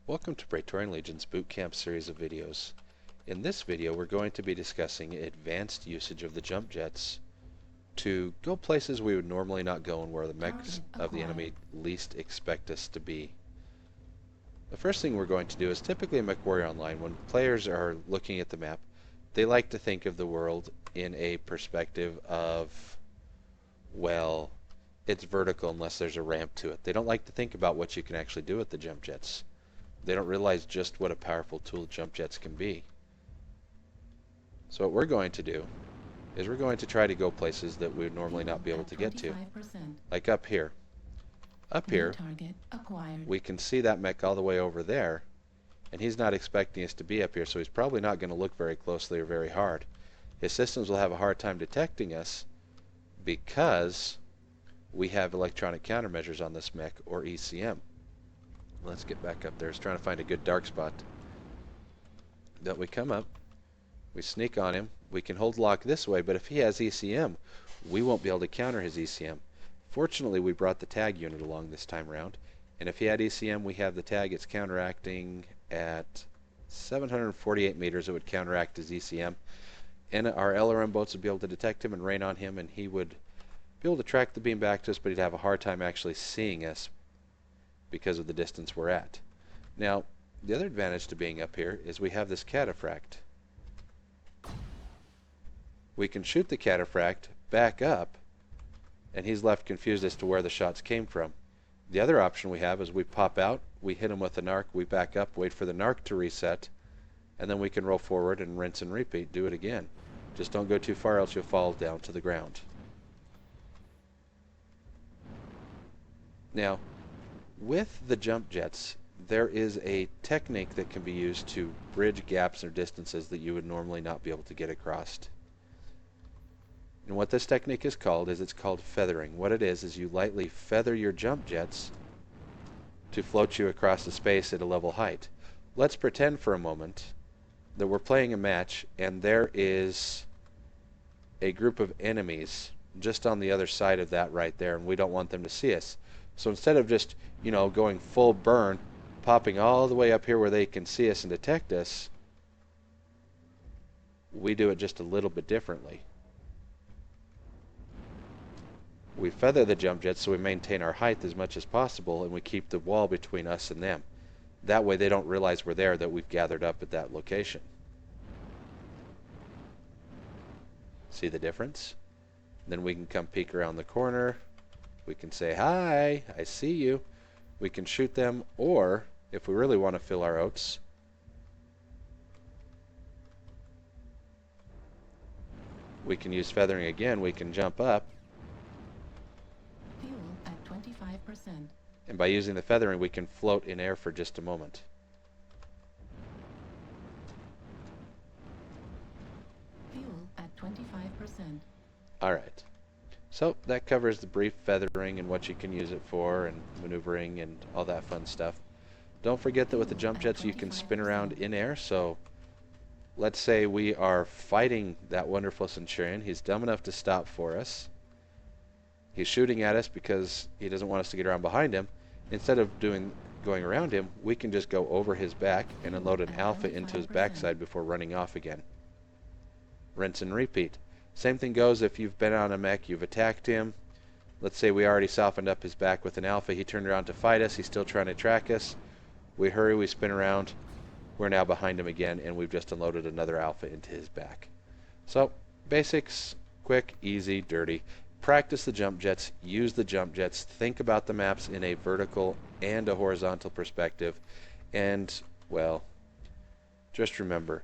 Welcome to Praetorian Legion's Boot Camp series of videos. In this video we're going to be discussing advanced usage of the jump jets to go places we would normally not go and where the mechs of the enemy least expect us to be. The first thing we're going to do is typically in MechWarrior Online, when players are looking at the map, they like to think of the world in a perspective of, well, it's vertical unless there's a ramp to it. They don't like to think about what you can actually do with the jump jets. They don't realize just what a powerful tool jump jets can be. So what we're going to do is we're going to try to go places that we would normally not be able to get to. Like up here. Up here, we can see that mech all the way over there, and he's not expecting us to be up here, so he's probably not going to look very closely or very hard. His systems will have a hard time detecting us because we have electronic countermeasures on this mech, or ECM. Let's get back up there. It's trying to find a good dark spot. Then we come up, we sneak on him, we can hold lock this way, but if he has ECM, we won't be able to counter his ECM. Fortunately, we brought the tag unit along this time around, and if he had ECM, we have the tag. It's counteracting at 748 meters. It would counteract his ECM, and our LRM boats would be able to detect him and rain on him, and he would be able to track the beam back to us, but he'd have a hard time actually seeing us because of the distance we're at. Now, the other advantage to being up here is we have this cataphract. We can shoot the cataphract back up, and he's left confused as to where the shots came from. The other option we have is we pop out, we hit him with a narc, we back up, wait for the narc to reset, and then we can roll forward and rinse and repeat, do it again. Just don't go too far, else you'll fall down to the ground. Now, with the jump jets, there is a technique that can be used to bridge gaps or distances that you would normally not be able to get across. And what this technique is called is it's called feathering. What it is you lightly feather your jump jets to float you across the space at a level height. Let's pretend for a moment that we're playing a match and there is a group of enemies just on the other side of that right there, and we don't want them to see us. So instead of just, going full burn, popping all the way up here where they can see us and detect us, we do it just a little bit differently. We feather the jump jets so we maintain our height as much as possible, and we keep the wall between us and them. That way they don't realize we're there, that we've gathered up at that location. See the difference? Then we can come peek around the corner. We can say, "Hi, I see you." We can shoot them, or if we really want to fill our oats, we can use feathering again. We can jump up. Fuel at 25%. And by using the feathering, we can float in air for just a moment. Fuel at 25%. Alright. So that covers the brief feathering and what you can use it for and maneuvering and all that fun stuff. Don't forget that with the jump jets you can spin around in air. So let's say we are fighting that wonderful Centurion. He's dumb enough to stop for us. He's shooting at us because he doesn't want us to get around behind him. Instead of going around him, we can just go over his back and unload an alpha into his backside before running off again. Rinse and repeat. Same thing goes if you've been on a mech, you've attacked him. Let's say we already softened up his back with an alpha. He turned around to fight us. He's still trying to track us. We hurry, we spin around. We're now behind him again, and we've just unloaded another alpha into his back. So, basics, quick, easy, dirty. Practice the jump jets, use the jump jets, think about the maps in a vertical and a horizontal perspective, and, well, just remember,